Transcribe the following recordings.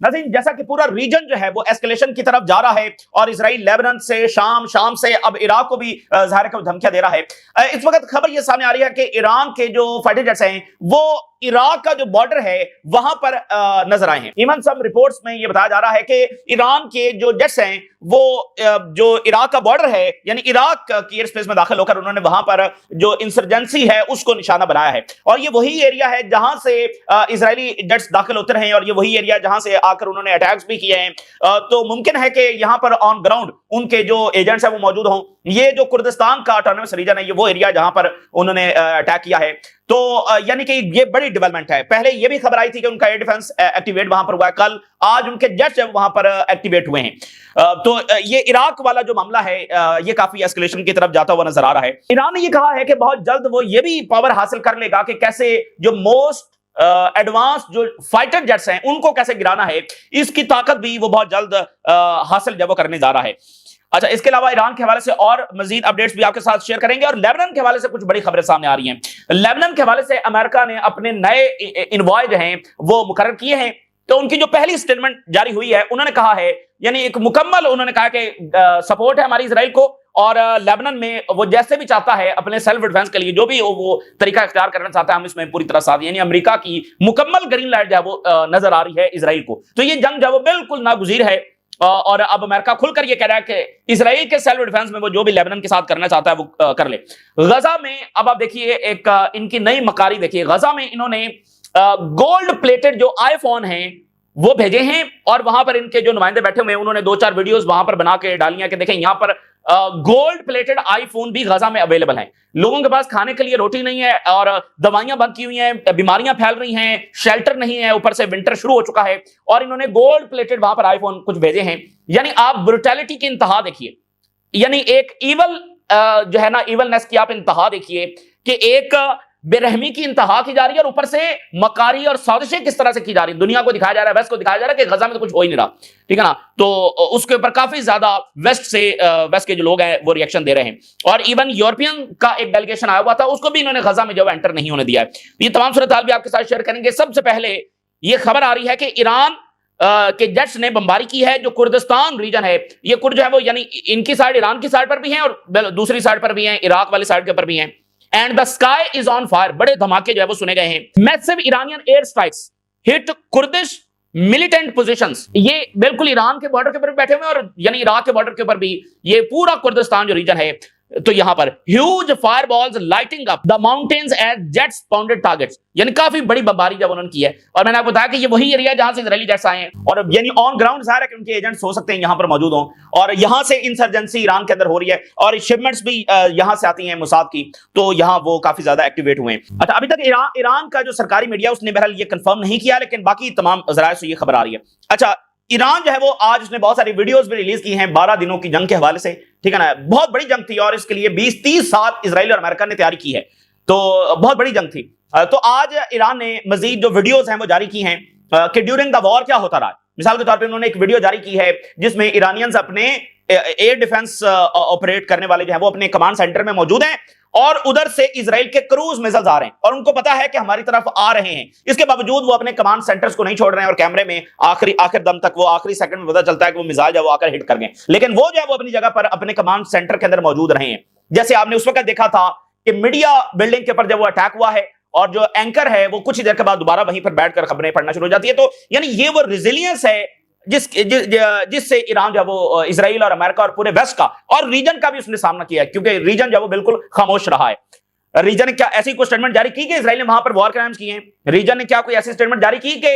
नाज़रीन, जैसा कि पूरा रीजन जो है वो एस्केलेशन की तरफ जा रहा है और इजराइल लेबनान से शाम, शाम से अब इराक को भी ज़ाहिर है धमकियां दे रहा है। इस वक्त खबर ये सामने आ रही है कि ईरान के जो फाइटर जेट्स हैं वो इराक का जो बॉर्डर है वहां पर नजर आए हैं। इवन सब रिपोर्ट्स में ये बताया जा रहा है कि ईरान के जो जेट्स हैं वो जो इराक का बॉर्डर है यानी इराक की एयर स्पेस में दाखिल होकर उन्होंने वहां पर जो इंसर्जेंसी है उसको निशाना बनाया है। और ये वही एरिया है जहां से इजरायली जेट्स दाखिल होते रहे और ये वही एरिया जहां से आकर उन्होंने अटैक्स भी किए हैं। तो मुमकिन है कि यहां पर ऑन ग्राउंड उनके जो एजेंट्स हैं वो मौजूद हों। ये जो कुर्दिस्तान का ऑटोनमस रीजन है ये वो एरिया जहां पर उन्होंने अटैक किया है। तो यानी कि ये बड़ी डेवलपमेंट है। पहले ये भी खबर आई थी कि उनका एयर डिफेंस एक्टिवेट वहां पर हुआ है, कल आज उनके जेट्स वहां पर एक्टिवेट हुए हैं। तो ये इराक वाला जो मामला है ये काफी एस्केलेशन की तरफ जाता हुआ नजर आ रहा है। ईरान ने ये कहा है कि बहुत जल्द वो ये भी पावर हासिल कर लेगा कि कैसे जो मोस्ट एडवांस जो फाइटर जेट्स हैं उनको कैसे गिराना है, इसकी ताकत भी वो बहुत जल्द हासिल जब वो करने जा रहा है। अच्छा, इसके अलावा ईरान के हवाले से और मजीद अपडेट्स भी आपके साथ शेयर करेंगे और लेबनान के हवाले से कुछ बड़ी खबरें सामने आ रही हैं। लेबनान के हवाले से अमेरिका ने अपने नए इन्वॉय जो हैं वो मुकर्रर किए हैं। तो उनकी जो पहली स्टेटमेंट जारी हुई है उन्होंने कहा है, यानी एक मुकम्मल उन्होंने कहा कि सपोर्ट है हमारी इजराइल को और लेबनान में वो जैसे भी चाहता है अपने सेल्फ डिफेंस के लिए जो भी वो तरीका इख्तियार करना चाहता है हम इसमें पूरी तरह साथ, यानी अमेरिका की मुकम्मल ग्रीन लाइट जो है वो नजर आ रही है इजराइल को। तो ये जंग जो है वो बिल्कुल नागुज़ीर है और अब अमेरिका खुलकर ये कह रहा है कि इजराइल के सेल्फ डिफेंस में वो जो भी लेबनान के साथ करना चाहता है वो कर ले। गजा में अब आप देखिए एक इनकी नई मकारी देखिए, गजा में इन्होंने गोल्ड प्लेटेड जो आईफोन हैं वो भेजे हैं और वहां पर इनके जो नुमाइंदे बैठे हुए हैं उन्होंने 2-4 वीडियोस वहां पर बना के डाली हैं कि देखें यहां पर गोल्ड प्लेटेड आईफोन भी गजा में अवेलेबल हैं। लोगों के पास खाने के लिए रोटी नहीं है और दवाइयां बंद की हुई हैं, बीमारियां फैल रही हैं, शेल्टर नहीं है, ऊपर से विंटर शुरू हो चुका है और इन्होंने गोल्ड प्लेटेड वहां पर आईफोन कुछ भेजे हैं। यानी आप ब्रुटैलिटी की इंतहा देखिए, यानी एक ईवल जो है ना ईवलनेस की आप इंतहा देखिए कि एक बेरहमी की इंतहा की जा रही है और ऊपर से मकारी और साजिशें किस तरह से की जा रही है। दुनिया को दिखाया जा रहा है, वेस्ट को दिखाया जा रहा है कि गजा में तो कुछ हो ही नहीं रहा, ठीक है ना। तो उसके ऊपर काफी ज्यादा वेस्ट के जो लोग हैं वो रिएक्शन दे रहे हैं और इवन यूरोपियन का एक डेलीगेशन आया हुआ था उसको भी इन्होंने गजा में जो एंटर नहीं होने दिया है। ये तमाम सूरत हाल भी आपके साथ शेयर करेंगे। सबसे पहले ये खबर आ रही है कि ईरान के जेट्स ने बमबारी की है जो कुर्दिस्तान रीजन है। ये कुर्द जो है वो यानी इनकी साइड ईरान की साइड पर भी है और दूसरी साइड पर भी है, इराक वाली साइड के ऊपर भी है। And the sky is on fire, बड़े धमाके जो है वो सुने गए हैं। Massive Iranian air strikes hit Kurdish militant positions. ये बिल्कुल ईरान के बॉर्डर के ऊपर बैठे हुए हैं और यानी इराक के बॉर्डर के ऊपर भी ये पूरा कुर्दिस्तान जो रीजन है। तो यहां पर huge fireballs lighting up the mountains as jets pounded targets, यानी काफी बड़ी बमबारी जब उन्होंने की है। और मैंने आपको बताया कि ये वही एरिया जहां से इजरायली जेट्स आए हैं और यानी ऑन ग्राउंड ज़ाहिर है कि उनके एजेंट्स हो सकते हैं यहां पर मौजूद हों और यहां से इंसर्जेंसी ईरान के अंदर हो रही है और शिपमेंट्स भी यहां से आती हैं मोसाद की, तो यहां वो काफी ज्यादा एक्टिवेट हुए हैं। अच्छा, अभी तक ईरान का जो सरकारी मीडिया उसने बहरहाल ये कंफर्म नहीं किया, लेकिन बाकी तमाम जराए से ये खबर आ रही है। अच्छा, ईरान जो है वो आज उसने बहुत सारी वीडियोस भी रिलीज की हैं 12 दिनों की जंग के हवाले से, ठीक है ना। बहुत बड़ी जंग थी और इसके लिए 20-30 साल इजराइल और अमेरिका ने तैयारी की है, तो बहुत बड़ी जंग थी। तो आज ईरान ने मजीद जो वीडियोस हैं वो जारी की हैं कि ड्यूरिंग द वॉर क्या होता रहा। मिसाल के तौर पे उन्होंने एक वीडियो जारी की है जिसमें ईरानियंस अपने एयर डिफेंस ऑपरेट करने वाले जो है वो अपने कमांड सेंटर में मौजूद हैं और उधर से इजराइल के क्रूज मिसाइल्स आ रहे हैं और उनको पता है कि हमारी तरफ आ रहे हैं। इसके बावजूद वो अपने कमांड सेंटर्स को नहीं छोड़ रहे हैं और कैमरे में आखिर दम तक वो आखिरी सेकंड में पता चलता है कि वो मिसाइल जो आकर हिट कर गए, लेकिन वो जो है वो अपनी जगह पर अपने कमांड सेंटर के अंदर मौजूद रहे हैं। जैसे आपने उस वक्त देखा था कि मीडिया बिल्डिंग के ऊपर जब वो अटैक हुआ है और जो एंकर है वो कुछ ही देर के बाद दोबारा वहीं पर बैठकर खबरें पढ़ना शुरू हो जाती है। तो यानी ये वो रेजिलियंस है जिससे ईरान जो है वो इजराइल और अमेरिका और पूरे वेस्ट का और रीजन का भी उसने सामना किया है, क्योंकि रीजन जो है वो बिल्कुल खामोश रहा है। रीजन ने क्या ऐसी कोई स्टेटमेंट जारी की कि इजराइल ने वहां पर वॉर क्राइम्स किए हैं? रीजन ने क्या कोई ऐसी स्टेटमेंट जारी की कि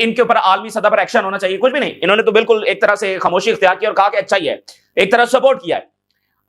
इनके ऊपर आलमी सतह पर एक्शन होना चाहिए? कुछ भी नहीं। इन्होंने तो बिल्कुल एक तरह से खामोशी इख्तियार की और कहा कि अच्छा ही है, एक तरह सपोर्ट किया है।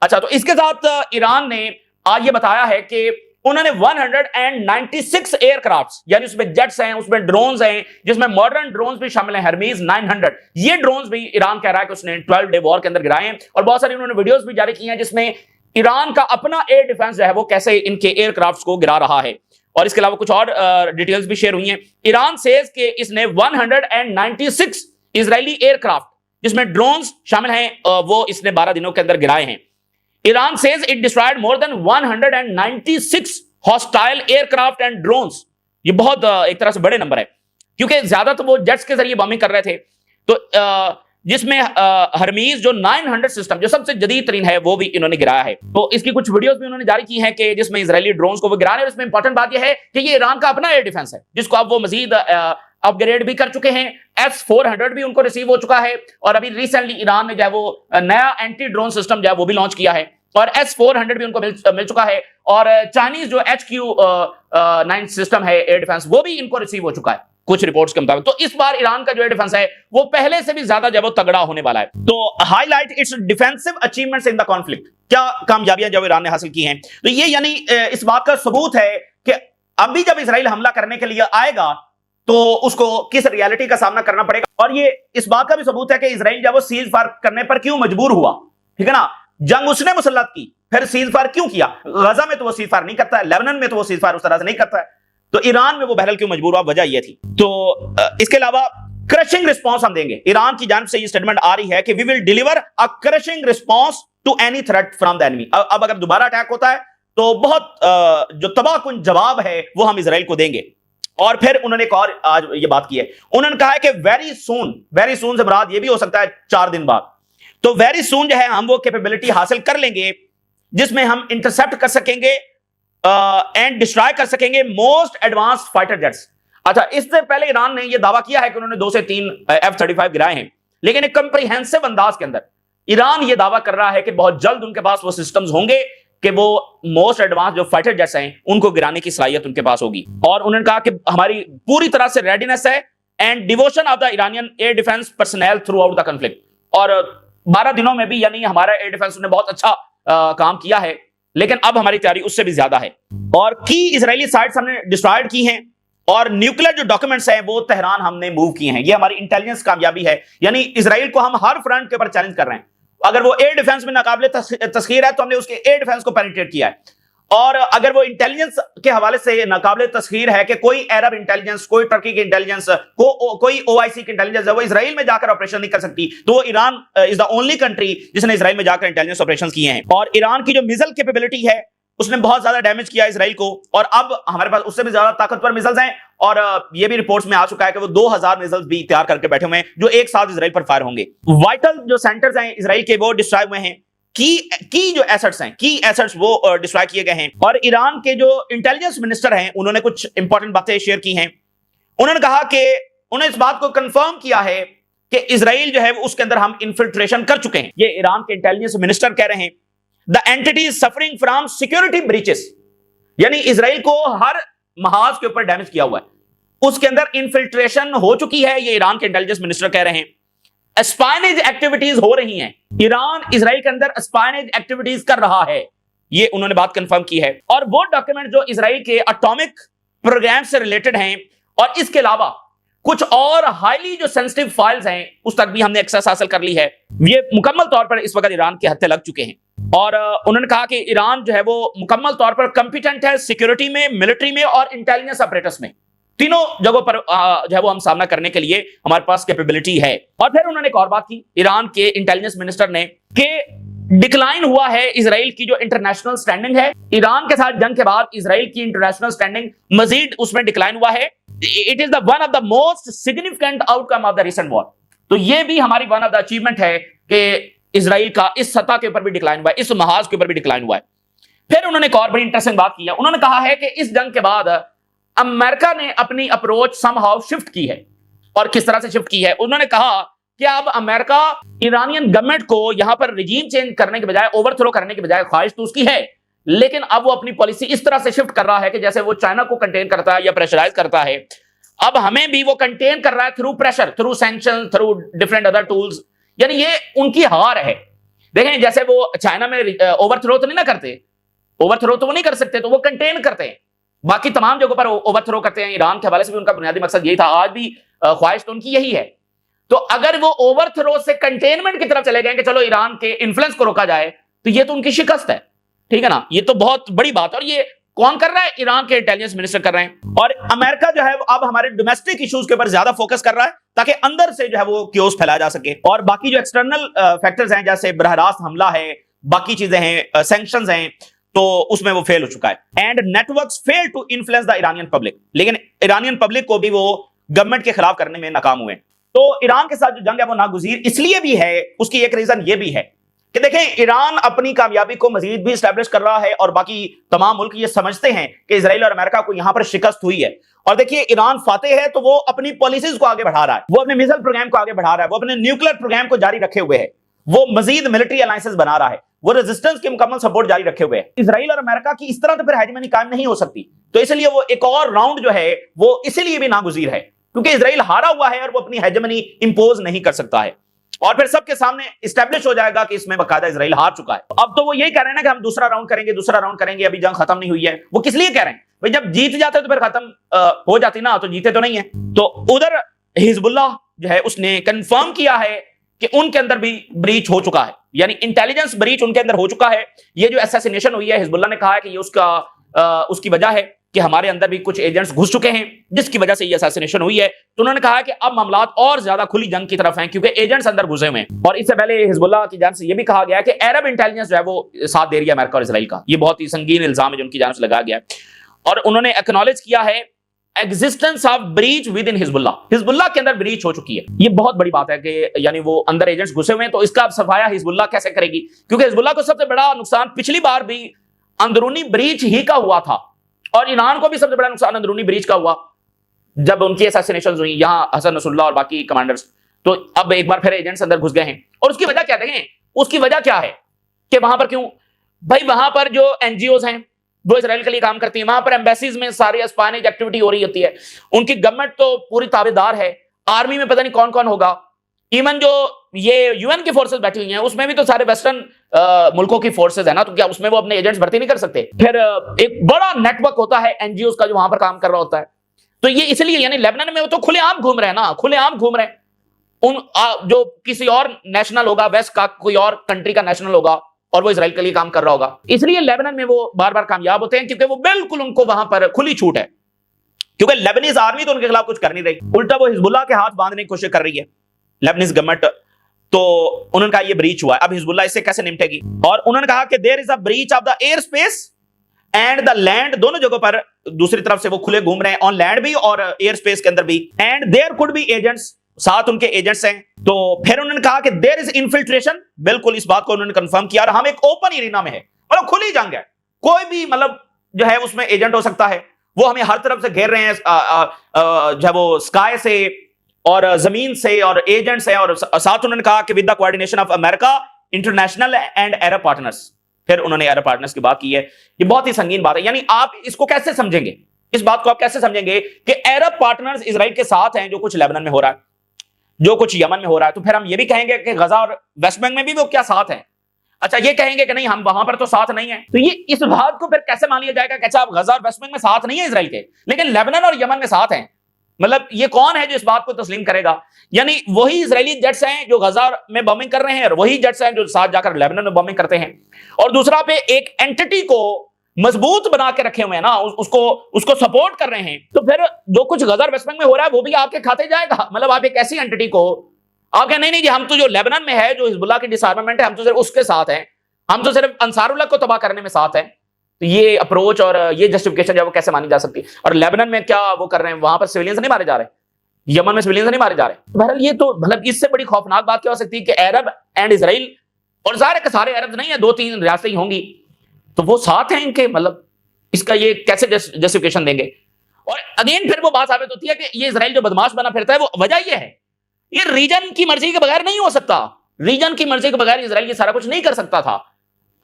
अच्छा, तो इसके साथ ईरान ने आज ये बताया है कि उन्होंने 196 एयरक्राफ्ट्स, यानी उसमें जेट्स हैं, उसमें ड्रोन्स हैं, जिसमें मॉडर्न ड्रोन्स भी शामिल हैं, हरमीज 900, ये ड्रोन्स भी ईरान कह रहा है कि उसने 12 डे वॉर के अंदर गिराए हैं। और बहुत सारी उन्होंने वीडियोस भी जारी की हैं जिसमें ईरान का अपना एयर डिफेंस जो है वो कैसे इनके एयरक्राफ्ट्स को गिरा रहा है। और इसके अलावा कुछ और डिटेल्स भी शेयर हुई हैं। ईरान सेज कि इसने 196 इजरायली एयरक्राफ्ट जिसमें ड्रोन्स शामिल हैं वो इसने 12 दिनों के अंदर गिराए हैं। Iran says it destroyed more than 196 hostile aircraft and drones. ये बहुत एक तरह से बड़े नंबर है। क्योंकि ज्यादा तो वो जेट्स के जरिए बॉम्बिंग कर रहे थे। तो जिसमें हरमीज जो 900 सिस्टम जो सबसे जदीद तरीन है वो भी इन्होंने गिराया है। तो इसकी कुछ वीडियोस भी उन्होंने जारी की हैं कि जिसमें इजरायली ड्रोन्स को वो गिरा रहे हैं। और इसमें इंपॉर्टेंट बात यह है कि ये ईरान का अपना एयर डिफेंस है, जिसको अब वो मजीद अपग्रेड भी कर चुके हैं। S-400 भी उनको रिसीव हो चुका है और अभी रिसेंटली ईरान ने जो है वो नया एंटी ड्रोन सिस्टम जो है वो भी लॉन्च किया है और S-400 भी उनको मिल चुका है। और चाइनीज जो HQ-9 सिस्टम है एयर डिफेंस वो भी इनको रिसीव हो चुका है कुछ रिपोर्ट्स के मुताबिक। तो इस बार ईरान का जो एयर डिफेंस है वो पहले से भी ज्यादा जो है वो तगड़ा होने वाला है। तो highlight it's defensive achievements in the conflict, क्या कामयाबियां जो ईरान ने हासिल की हैं। तो ये यानी इस बात का सबूत है कि अभी जब इजराइल हमला करने के लिए आएगा तो उसको किस रियलिटी का सामना करना पड़ेगा। और ये इस बात का भी सबूत है कि इजराइल जब वो सीज फायर करने पर क्यों मजबूर हुआ, ठीक है ना। जंग उसने मुसल्लत की, फिर सीज फायर क्यों किया। गजा में तो वो सीज फायर नहीं करता है, लेबनान में तो वो सीज फायर उस तरह से नहीं करता है, तो ईरान में वो बहरहाल क्यों मजबूर हुआ, वजह ये थी। तो इसके अलावा क्रशिंग रिस्पॉन्स हम देंगे। ईरान की जानिब से ये स्टेटमेंट आ रही है कि we will deliver a crushing response to any threat from the enemy. अब अगर दोबारा अटैक होता है तो बहुत जो तबाहकुन जवाब है वो हम इजराइल को देंगे। और फिर उन्होंने एक और आज ये बात की है, उन्होंने कहा है कि वेरी सून से मुराद ये भी हो सकता है 4 दिन बाद। तो वेरी सून जो है हम वो कैपेबिलिटी हासिल कर लेंगे जिसमें हम इंटरसेप्ट कर सकेंगे एंड डिस्ट्रॉय कर सकेंगे मोस्ट एडवांस फाइटर जेट्स। अच्छा, इससे पहले ईरान ने यह दावा किया है कि उन्होंने 2 से 3 F-35 गिराए हैं, लेकिन एक कंप्रीहेंसिव अंदाज के अंदर ईरान यह दावा कर रहा है कि बहुत जल्द उनके पास वो सिस्टम्स होंगे कि वो मोस्ट एडवांस जो फाइटर जेट्स हैं उनको गिराने की सलाहियत उनके पास होगी। और उन्होंने कहा कि हमारी पूरी तरह से रेडीनेस है and devotion of the Iranian air defence personnel through out the conflict. और 12 दिनों में भी यानी हमारा एयर डिफेंस ने बहुत अच्छा काम किया है, लेकिन अब हमारी तैयारी उससे भी ज्यादा है। और की इजरायली साइट्स हमने डिस्ट्रॉयड की हैं और न्यूक्लियर जो डॉक्यूमेंट्स हैं वो तेहरान हमने मूव किए हैं। ये हमारी इंटेलिजेंस कामयाबी है, यानी इजराइल को हम हर फ्रंट के ऊपर चैलेंज कर रहे हैं। अगर वो एयर डिफेंस में नाकाबिले तस्खीर है तो हमने उसके एयर डिफेंस को पेनिट्रेट किया है। और अगर वो इंटेलिजेंस के हवाले से नाकाबिले तस्खीर है कि कोई अरब इंटेलिजेंस, कोई टर्की की इंटेलिजेंस, कोई OIC की इंटेलिजेंस है वो इजराइल में जाकर ऑपरेशन नहीं कर सकती, तो वो Iran is the only country जिसने इजराइल में जाकर इंटेलिजेंस ऑपरेशन किए हैं। और ईरान की जो मिसाइल कैपेबिलिटी है उसने बहुत ज्यादा डैमेज किया इजराइल को, और अब हमारे पास उससे भी ज्यादा ताकतवर मिसाइल्स हैं। और ये भी रिपोर्ट्स में आ चुका है कि वो 2000 मिसाइल्स भी तैयार करके बैठे हुए हैं जो एक साथ इजराइल पर फायर होंगे। वाइटल जो सेंटर्स हैं इजराइल के वो डिस्ट्रॉय हुए हैं, की जो एसेट्स हैं, की एसेट्स वो डिस्ट्रॉय किए गए हैं। और ईरान के जो इंटेलिजेंस मिनिस्टर हैं उन्होंने कुछ इंपॉर्टेंट बातें शेयर की हैं। उन्होंने कहा कि उन्होंने इस बात को कंफर्म किया है कि इजराइल जो है उसके अंदर हम इन्फिल्ट्रेशन कर चुके हैं। ये ईरान के इंटेलिजेंस मिनिस्टर कह रहे हैं the entity is suffering from security breaches, यानी इजराइल को हर महाज के ऊपर डैमेज किया हुआ है, उसके अंदर इन्फिल्ट्रेशन हो चुकी है। ये ईरान के इंटेलिजेंस मिनिस्टर कह रहे हैं। स्पाइनेज एक्टिविटीज हो रही हैं, ईरान इजराइल के अंदर स्पाइनेज एक्टिविटीज कर रहा है, ये उन्होंने बात कंफर्म की है। और वो डॉक्यूमेंट जो इजराइल के एटॉमिक प्रोग्राम से रिलेटेड हैं और इसके अलावा कुछ और हाईली जो सेंसिटिव फाइल्स हैं उस तक भी हमने एक्सेस हासिल कर ली है। ये मुकम्मल तौर पर इस वक्त ईरान के हत्थे लग चुके हैं। और उन्होंने कहा कि ईरान जो है वो मुकम्मल तौर पर कंपिटेंट है सिक्योरिटी में, मिलिट्री में और इंटेलिजेंस ऑपरेटर्स में, तीनों जगहों पर जो है वो हम सामना करने के लिए हमारे पास कैपेबिलिटी है। और फिर उन्होंने एक और बात की ईरान के इंटेलिजेंस मिनिस्टर ने कि डिक्लाइन हुआ है इजराइल की जो इंटरनेशनल स्टैंडिंग है। ईरान के साथ जंग के बाद इजराइल की इंटरनेशनल स्टैंडिंग मजीद उसमें डिक्लाइन हुआ है। It is the one of the most significant outcome of the recent war. तो ये भी हमारी वन ऑफ द अचीवमेंट है कि इजराइल का इस सतह के ऊपर भी डिक्लाइन हुआ है, इस महाज के ऊपर भी डिक्लाइन हुआ है। फिर उन्होंने एक और बड़ी इंटरेस्टिंग बात की है। उन्होंने कहा है कि इस जंग के बाद अमेरिका ने अपनी अप्रोच समहाउ शिफ्ट की है। और किस तरह से शिफ्ट की है, उन्होंने कहा कि अब अमेरिका ईरानियन गवर्नमेंट को यहां पर रिजीम चेंज करने के बजाय, ओवरथ्रो करने के बजाय, ख्वाहिश तो उसकी है, लेकिन अब वो अपनी पॉलिसी इस तरह से शिफ्ट कर रहा है कि जैसे वो चाइना को कंटेन करता है या प्रेशराइज करता है, अब हमें भी वो कंटेन कर रहा है through pressure, through sanction, through different other tools. यानी ये उनकी हार है। देखें, जैसे वो चाइना में ओवरथ्रो तो नहीं ना करते, ओवरथ्रो तो वो नहीं कर सकते, तो वो कंटेन करते हैं, बाकी तमाम जगहों पर ओवरथ्रो करते हैं। ईरान के हवाले से भी उनका बुनियादी मकसद यही था, आज भी ख्वाहिश तो उनकी यही है। तो अगर वो ओवरथ्रो से कंटेनमेंट की तरफ चले गए कि चलो ईरान के इन्फ्लुएंस को रोका जाए, तो ये तो उनकी शिकस्त है, ठीक है ना। ये तो बहुत बड़ी बात है। और ये कौन कर रहा है? ईरान के इंटेलिजेंस मिनिस्टर कर रहे हैं। और अमेरिका जो है अब हमारे डोमेस्टिक इश्यूज के ऊपर ज्यादा फोकस कर रहा है ताकि अंदर से जो है वो क्योस फैलाया जा सके। और बाकी जो एक्सटर्नल फैक्टर्स हैं, जैसे बरह रास्त हमला है, बाकी चीजें हैं, सैंक्शंस हैं, तो उसमें वो फेल हो चुका है। And networks fail to influence the Iranian public, लेकिन ईरानियन पब्लिक को भी वो गवर्नमेंट के खिलाफ करने में नाकाम हुए। तो ईरान के साथ जो जंग है वो नागुजीर इसलिए भी है, उसकी एक रीजन ये भी है कि देखें ईरान अपनी कामयाबी को मजीद भी स्टैब्लिश कर रहा है और बाकी तमाम मुल्क ये समझते हैं कि इजराइल और अमेरिका को यहां पर शिकस्त हुई है। और देखिए ईरान फातेह है तो वो अपनी पॉलिसीज को आगे बढ़ा रहा है, वो अपने मिसाइल प्रोग्राम को आगे बढ़ा रहा है, वो अपने न्यूक्लियर प्रोग्राम को जारी रखे हुए है, वो मजीद मिलिट्री अलायंसेस बना रहा है, वो रेजिस्टेंस की मुकम्मल सपोर्ट जारी रखे हुए है। इजराइल और अमेरिका की इस तरह तो फिर हेजेमनी कायम नहीं हो सकती, तो इसलिए वो एक और राउंड जो है वो इसलिए भी नागुजीर है क्योंकि इजराइल हारा हुआ है और वो अपनी हेजेमनी इंपोज नहीं कर सकता है और फिर सबके सामने इस्टेब्लिश हो जाएगा कि इसमें बकायदा इजराइल हार चुका है। अब तो वो यही कह रहे हैं ना कि हम दूसरा राउंड करेंगे, अभी जंग खत्म नहीं हुई है। वो किस लिए कह रहे हैं भाई, जब जीत जाते तो फिर खत्म हो जाती ना, तो जीते तो नहीं है। तो उधर हिजबुल्लाह जो है उसने कंफर्म किया है कि उनके अंदर भी ब्रीच हो चुका है, यानी इंटेलिजेंस ब्रीच उनके अंदर हो चुका है। ये जो असैसिनेशन हुई है हिजबुल्लाह ने कहा है कि ये उसकी वजह है कि हमारे अंदर भी कुछ एजेंट्स घुस चुके हैं जिसकी वजह से ये असैसिनेशन हुई है। तो उन्होंने कहा है कि अब मामलात और ज्यादा खुली जंग की तरफ हैं क्योंकि एजेंट्स अंदर घुसे हुए हैं। और इससे पहले हिजबुल्लाह की जानिब से ये भी कहा गया है कि अरब इंटेलिजेंस जो है वो साथ दे रही है अमेरिका और इजराइल का। ये बहुत ही संगीन इल्जाम है जो उनकी जानिब से लगाया गया है और उन्होंने एक्नॉलेज किया है existence of breach with in Hezbollah के अंदर ब्रीच हो चुकी है। ये बहुत बड़ी बात है कि यानी वो अंदर एजेंट्स घुसे हुए हैं, तो इसका अब सफाया हिजबुल्लाह कैसे करेगी, क्योंकि हिजबुल्लाह को सबसे बड़ा नुकसान पिछली बार भी अंदरूनी ब्रीच ही का हुआ था और ईरान को भी सबसे बड़ा नुकसान अंदरूनी ब्रीच का हुआ जब उनकी असैसिनेशंस हुई, यहां हसन नसरुल्लाह और बाकी कमांडर्स। तो अब एक बार फिर एजेंट्स अंदर घुस गए हैं और उसकी वजह क्या देखें, उसकी वजह क्या है कि वहां पर क्यों भाई, वहां पर जो एनजीओज हैं वो इजराइल के लिए काम करती है, वहां पर एम्बेसीज में सारी स्पाइनेज एक्टिविटी हो रही होती है, उनकी गवर्नमेंट तो पूरी ताबेदार है, आर्मी में पता नहीं कौन कौन होगा, इवन जो ये यूएन की फोर्सेस बैठी हुई हैं उसमें भी तो सारे वेस्टर्न मुल्कों की फोर्सेस है ना, तो क्या उसमें वो अपने एजेंट्स भर्ती नहीं कर सकते? फिर एक बड़ा नेटवर्क होता है एनजीओज का जो वहां पर काम कर रहा होता है। तो ये इसलिए यानी लेबनान में वो तो खुलेआम घूम रहे हैं ना, खुलेआम घूम रहे हैं। जो किसी और नेशनल होगा, वेस्ट का कोई और कंट्री का नेशनल होगा और वो इजराइल के लिए काम कर रहा होगा, इसलिए लेबनान में वो बार बार कामयाब होते हैं क्योंकि वो बिल्कुल उनको वहां पर खुली छूट है, क्योंकि लेबनीज आर्मी तो उनके खिलाफ कुछ कर नहीं रही, उल्टा वो हिजबुल्लाह के हाथ बांधने की कोशिश कर रही है लेबनीज गवर्नमेंट। तो उन्होंने कहा ये ब्रीच हुआ है, अब हिजबुल्लाह इससे कैसे निपटेगी? और उन्होंने कहा कि there is a breach of the air space and the land, दोनों जगहों पर दूसरी तरफ से वो खुले घूम रहे हैं, ऑन लैंड भी और एयर स्पेस के अंदर भी, and there could be agents, साथ उनके एजेंट्स हैं। तो फिर उन्होंने कहा कि देयर इज इन्फिल्ट्रेशन, बिल्कुल इस बात को उन्होंने कंफर्म किया, और हम एक ओपन एरिना में है, मतलब खुली जंग है, कोई भी मतलब जो है उसमें एजेंट हो सकता है, वो हमें हर तरफ से घेर रहे हैं, जो वो स्काई से और जमीन से और एजेंट्स हैं, और साथ उन्होंने कहा कि with the coordination of America, international and Arab partners. फिर उन्होंने अरब पार्टनर्स की बात की है। ये बहुत ही संगीन बात है, यानी आप इसको कैसे समझेंगे, इस बात को आप कैसे समझेंगे कि अरब पार्टनर्स इजराइल के साथ हैं जो कुछ लेबनान में हो रहा है, जो कुछ यमन में हो रहा है, तो फिर हम ये भी कहेंगे कि गजा और वेस्ट बैंक में भी वो क्या साथ हैं? अच्छा, ये कहेंगे कि नहीं हम वहां पर तो साथ नहीं है, तो ये इस बात को फिर कैसे मान लिया जाएगा कि अच्छा आप गजा और वेस्ट बैंक में साथ नहीं है इजराइल के, लेकिन लेबनान और यमन में साथ हैं? मतलब ये कौन है जो इस बात को तस्लीम करेगा? यानी वही इजरायली जेट्स हैं जो गजा में बॉम्बिंग कर रहे हैं, और वही जेट्स हैं जो साथ जाकर लेबनान में बॉम्बिंग करते हैं, और दूसरा पे एक एंटिटी को मजबूत बना के रखे हुए हैं ना, उसको सपोर्ट कर रहे हैं। तो फिर जो कुछ गजा और वेस्ट बैंक में हो रहा है वो भी आपके खाते जाएगा? मतलब आप एक ऐसी एंटिटी को आप कहें नहीं जी हम तो जो लेबनान में है, जो हिजबुल्लाह की डिसआर्मामेंट है, हम तो सिर्फ उसके साथ हैं, हम तो सिर्फ अंसारुल्लाह को तबाह करने में साथ हैं। तो ये अप्रोच और ये जस्टिफिकेशन जो है वो कैसे मानी जा सकती है? और लेबनान में क्या वो कर रहे हैं, वहां पर सिविलियंस नहीं मारे जा रहे, यमन में सिविलियंस नहीं मारे जा रहे। बहरहाल ये तो मतलब इससे बड़ी खौफनाक बात क्या हो सकती है कि अरब एंड इजराइल, और ज़ाहिर है कि सारे अरब नहीं है, 2-3 रियासतें ही होंगी, तो वो साथ हैं इनके, मतलब इसका ये कैसे जस्टिफिकेशन देंगे? और अगेन फिर वो बात साबित होती है कि ये इजराइल जो बदमाश बना फिरता है, वो वजह ये है, ये रीजन की मर्जी के बगैर नहीं हो सकता, रीजन की मर्जी के बगैर इजराइल ये सारा कुछ नहीं कर सकता था,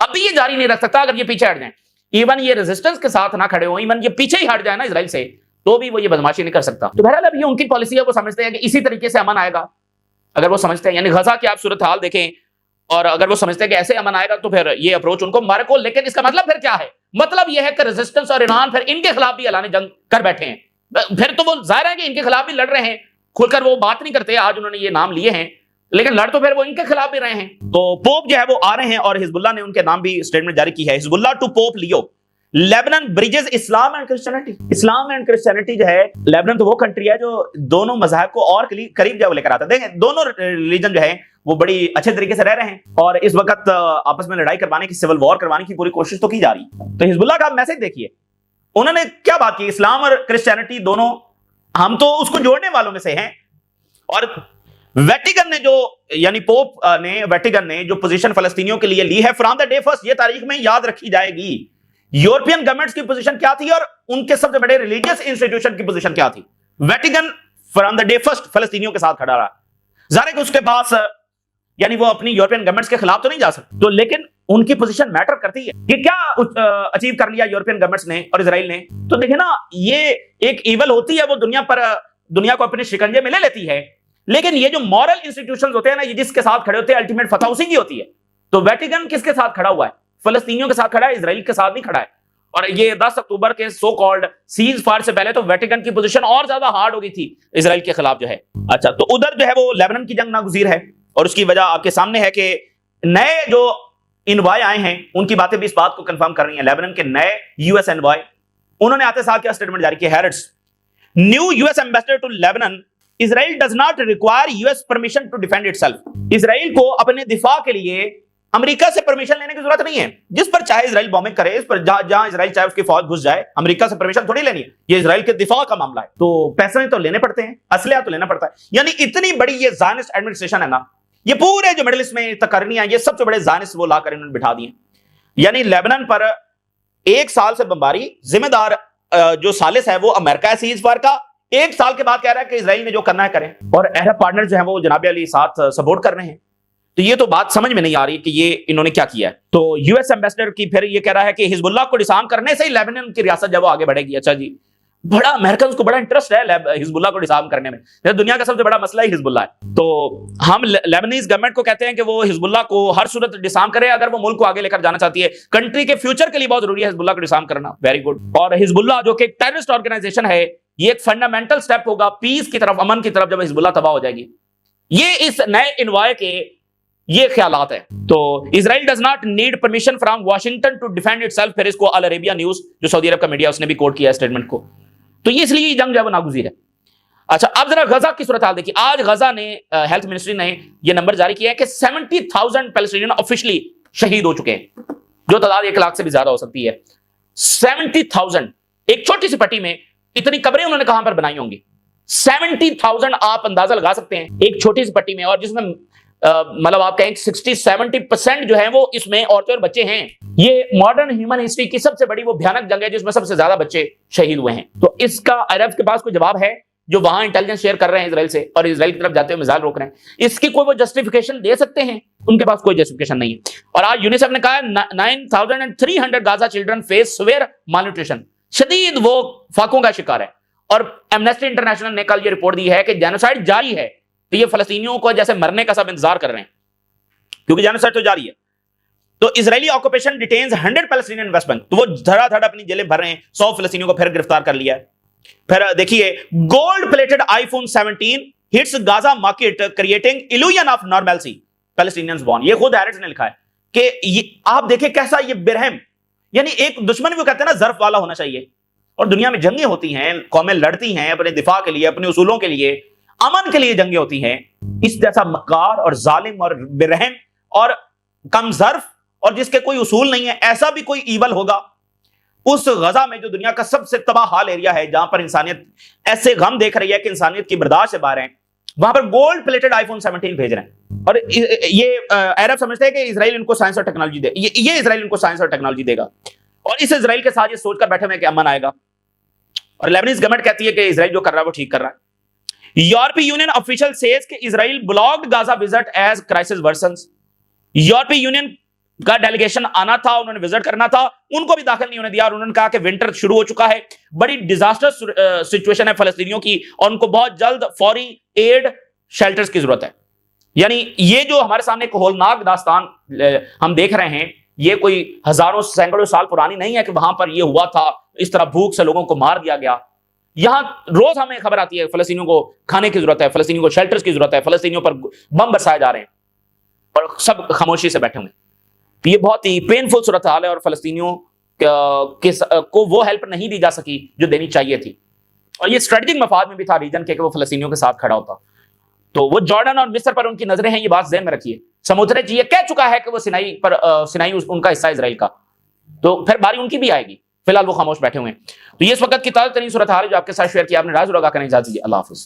अभी ये जारी नहीं रख सकता अगर ये पीछे हट जाए, इवन ये रेजिस्टेंस के साथ ना खड़े हो, इवन ये पीछे ही हट जाए ना इजराइल से, तो भी वो ये बदमाशी नहीं कर सकता। तो बहरहाल अब ये उनकी पॉलिसी है, वो समझते हैं कि इसी तरीके से अमन आएगा, अगर वो समझते हैं, यानी गजा की आप सूरत हाल देखें, और अगर वो समझते हैं कि ऐसे अमन आएगा तो फिर ये अप्रोच उनको मारे को। लेकिन इसका मतलब फिर क्या है? मतलब यह है कि रेजिस्टेंस और ईरान फिर इनके खिलाफ भी ऐलान जंग कर बैठे हैं, फिर तो वो जाहिर है कि इनके खिलाफ भी लड़ रहे हैं, खुलकर वो बात नहीं करते, आज उन्होंने ये नाम लिए हैं, लेकिन लड़ तो फिर वो इनके खिलाफ भी रहे हैं। तो पोप जो है वो आ रहे हैं, और हिजबुल्लाह ने उनके नाम भी स्टेटमेंट जारी की है, Hezbollah to Pope Leo, Lebanon bridges Islam and Christianity. Islam and Christianity जो है, लेबनान तो वो कंट्री है जो दोनों मजहब को और करीब जो लेकर आता है। देखें दोनों रिलीजन जो है वो बड़ी अच्छे तरीके से रह रहे हैं, और इस वक्त आपस में लड़ाई करवाने की, सिविल वॉर करवाने की पूरी कोशिश तो की जा रही है। तो हिजबुल्लाह का मैसेज देखिए, उन्होंने क्या बात की, इस्लाम और क्रिश्चियनिटी दोनों हम तो उसको जोड़ने वालों में से हैं। और वेटिकन ने जो, यानी पोप ने, वेटिकन ने जो पोजीशन फलस्तीनियों के लिए ली है फ्रॉम द डे फर्स्ट, ये तारीख में याद रखी जाएगी। यूरोपियन गवर्नमेंट्स की पोजीशन क्या थी और उनके सबसे बड़े रिलीजियस इंस्टीट्यूशन की पोजीशन क्या थी? Vatican from the day first फलस्तीनियों के साथ खड़ा रहा। जाहिर है कि उसके पास, यानी वो अपनी यूरोपियन गवर्नमेंट्स के खिलाफ तो नहीं जा सकते, तो लेकिन उनकी पोजीशन मैटर करती है कि क्या अचीव कर लिया यूरोपियन गवर्नमेंट्स ने और इजराइल ने। तो देखिए ना, ये एक इवल होती है, वो दुनिया को अपने शिकंजे में ले लेती है, लेकिन ये जो मॉरल इंस्टीट्यूशंस होते हैं ना, ये जिसके साथ खड़े होते हैं अल्टीमेट फतह उसी की होती है। तो वेटिकन किसके साथ खड़ा हुआ है? फलस्तीनियों के साथ खड़ा है, इजराइल के साथ नहीं खड़ा है। और ये 10 अक्टूबर के सो कॉल्ड सीज फायर से पहले तो वेटिकन की पोजीशन और ज्यादा हार्ड हो गई थी इजराइल के खिलाफ जो है। अच्छा, तो उधर जो है वो लेबनान की जंग नागुज़ीर है, और उसकी वजह आपके सामने है कि नए जो इनवॉय आए हैं उनकी बातें भी इस बात को कंफर्म कर रही हैं। लेबनान के नए यूएस एनवॉय, उन्होंने आते साथ क्या स्टेटमेंट जारी किया? हैरिट्स, new US ambassador to Lebanon, Israel does not require US permission to defend itself. Israel को अपने दिफा के लिए अमेरिका से परमिशन लेने की जरूरत नहीं है। जिस पर चाहे इजराइल बॉम्बिंग करे, इस पर जहां इजराइल चाहे उसकी फौज घुस जाए, अमेरिका से परमिशन थोड़ी लेनी है। ये इजराइल के दिफा का मामला है, तो पैसे तो लेने पड़ते हैं, असलिया तो लेना पड़ता है। यानी इतनी बड़ी ये ज़ायनिस्ट एडमिनिस्ट्रेशन है ना, ये पूरे जो मिडिल ईस्ट में तकरनियां, ये सबसे बड़े ज़ायनिस्ट वो लाकर इन्होंने बिठा दिए। यानी लेबनान पर 1 साल से बमबारी, जिम्मेदार जो सालिस है वो अमेरिका है सीज फायर का। 1 साल के बाद कह रहा है कि इजराइल ने जो करना है करें, और अरब पार्टनर जो है वो जनाब अली साथ सपोर्ट कर रहे हैं। तो ये तो बात समझ में नहीं आ रही कि ये इन्होंने क्या किया है। तो यूएस एम्बेसडर की फिर ये कह रहा है कि हिजबुल्लाह को डिसार्म करने से ही लेबनान की रियासत जब वो आगे बढ़ेगी। अच्छा जी, बड़ा अमेरिकन को बड़ा इंटरेस्ट है हिजबुल्लाह को डिसार्म करने में। दुनिया का सबसे बड़ा मसला ही हिजबुल्लाह है। तो हम लेबनीज गवर्नमेंट को कहते हैं कि वो हिजबुल्लाह को हर सूरत डिसार्म करे अगर वो मुल्क को आगे लेकर जाना चाहती है। कंट्री के फ्यूचर के लिए बहुत जरूरी है हिजबुल्लाह को डिसार्म करना। Very good. और हिजबुल्लाह जो कि एक टेररिस्ट ऑर्गेनाइजेशन है, ये एक फंडामेंटल स्टेप होगा पीस की तरफ, अमन की तरफ, जब हिजबुल्लाह तबाह हो जाएगी। ये इस नए इन्वाय के ये ख्यालात है। तो Israel does not need permission from Washington to defend itself, फिर इसको अल अरेबिया न्यूज जो सऊदी अरब का मीडिया, उसने भी कोट किया स्टेटमेंट को। तो ये इसलिए जंग जो है नागुज़ीर है। अच्छा, अब जरा गजा की सूरत हाल देखिए। आज गजा ने हेल्थ मिनिस्ट्री ने ये नंबर जारी किया है कि 70,000 पैलेस्टीनियन ऑफिशियली शहीद हो चुके हैं, जो तादाद 1 लाख से भी ज्यादा हो सकती है। 70,000, एक छोटी सी पट्टी में इतनी कब्रें उन्होंने कहां पर बनाई होंगी? 70,000 आप अंदाजा लगा सकते हैं एक छोटी सी पट्टी में, और जिसमें मतलब आप कहें 60-70% जो है वो इसमें औरतें और बच्चे हैं। ये मॉडर्न ह्यूमन हिस्ट्री की सबसे बड़ी वो भयानक जंग है जिसमें सबसे ज्यादा बच्चे शहीद हुए हैं। तो इसका अरब के पास कोई जवाब है जो वहां इंटेलिजेंस शेयर कर रहे हैं इजराइल से, और इजराइल की तरफ जाते हुए मिसाइल रोक रहे हैं? इसकी कोई वो जस्टिफिकेशन दे सकते हैं? उनके पास कोई जस्टिफिकेशन नहीं है। और आज यूनिसेफ ने कहा है 9,300 Gaza children face severe malnutrition, शदीद वो फाकों का शिकार है। और एमनेस्टी इंटरनेशनल ने कल ये रिपोर्ट दी है कि जेनोसाइड जारी है। तो ये फलस्तीनियों को जैसे मरने का सब इंतजार कर रहे हैं, क्योंकि जेनोसाइड तो जारी है। तो इजरायली ऑक्यूपेशन डिटेन्स 100 पैलेस्टीनियन इन्वेस्टमेंट, तो वो धड़ाधड़ अपनी जेलें भर रहे हैं। 100 फलस्तीनियों को फिर गिरफ्तार कर लिया है। फिर देखिए, gold plated iPhone 17 hits Gaza market creating illusion of normalcy, Palestinians won. ये खुद हैरिट्स ने लिखा है कि ये आप देखें कैसा ये बिरहम, यानी एक दुश्मन भी कहते हैं ना जर्फ वाला होना चाहिए। और दुनिया में जंगें होती हैं, कौमें लड़ती हैं अपने दिफा के लिए, अपने उसूलों के लिए, अमन के लिए जंगें होती हैं। इस जैसा मक्कार और जालिम और बिरहम और कमजर्फ और जिसके कोई उसूल नहीं है, ऐसा भी कोई ईवल होगा उस गजा में, जो दुनिया का सबसे तबाह हाल एरिया है, जहां पर इंसानियत ऐसे गम देख रही है कि इंसानियत की बर्दाश्त से बाहर है, वहां पर गोल्ड प्लेटेड आईफोन 17 भेज रहे हैं। और ये अरब समझते हैं कि इजराइल इनको साइंस और टेक्नोलॉजी दे, ये इजराइल इनको साइंस और टेक्नोलॉजी देगा, और इस इजराइल के साथ ये सोचकर बैठे हुए कि अमन आएगा। और लेबनीज गवर्नमेंट कहती है कि इजराइल जो कर रहा है वो ठीक कर रहा है। यूरोपीय यूनियन ऑफिशियल सेज कि Israel blocked Gaza visit as crisis worsens. यूरोपीय यूनियन का डेलीगेशन आना था, उन्होंने विजिट करना था, उनको भी दाखिल नहीं होने दिया। और उन्होंने कहा कि विंटर शुरू हो चुका है, बड़ी डिजास्टर सिचुएशन है फलस्तीनियों की, और उनको बहुत जल्द फौरी एड शेल्टर्स की जरूरत है। यानी ये जो हमारे सामने एक होलनाक दास्तान हम देख रहे हैं, ये कोई हजारों सैकड़ों साल पुरानी नहीं है कि वहां पर ये हुआ था, इस तरह भूख से लोगों को मार दिया गया। यहां रोज हमें खबर आती है फलस्तीनियों को खाने की जरूरत है, फलस्तीनियों को शेल्टर्स की जरूरत है, फलस्तीनियों पर बम बरसाए जा रहे हैं, और सब खामोशी से बैठे हुए। ये बहुत ही पेनफुल सूरत हाल है, और फलस्तीनियों को वो हेल्प नहीं दी जा सकी जो देनी चाहिए थी। और ये स्ट्रेटेजिक मफाद में भी था रीजन के कि वो फलस्तीनियों के साथ खड़ा होता। तो वो जॉर्डन और मिस्र पर उनकी नजरें हैं, ये बात ज़हन में रखिए। समुद्र जी ये कह चुका है कि वो सिनाई उनका हिस्सा इजराइल का, तो फिर बारी उनकी भी आएगी। फिलहाल वो खामोश बैठे हुए हैं। तो ये इस वक्त की ताज़ा तरीन सूरत हाल है जो आपके साथ शेयर किया आपने। राज और आगा करने इजाजत दीजिए। अल्लाह हाफिज़।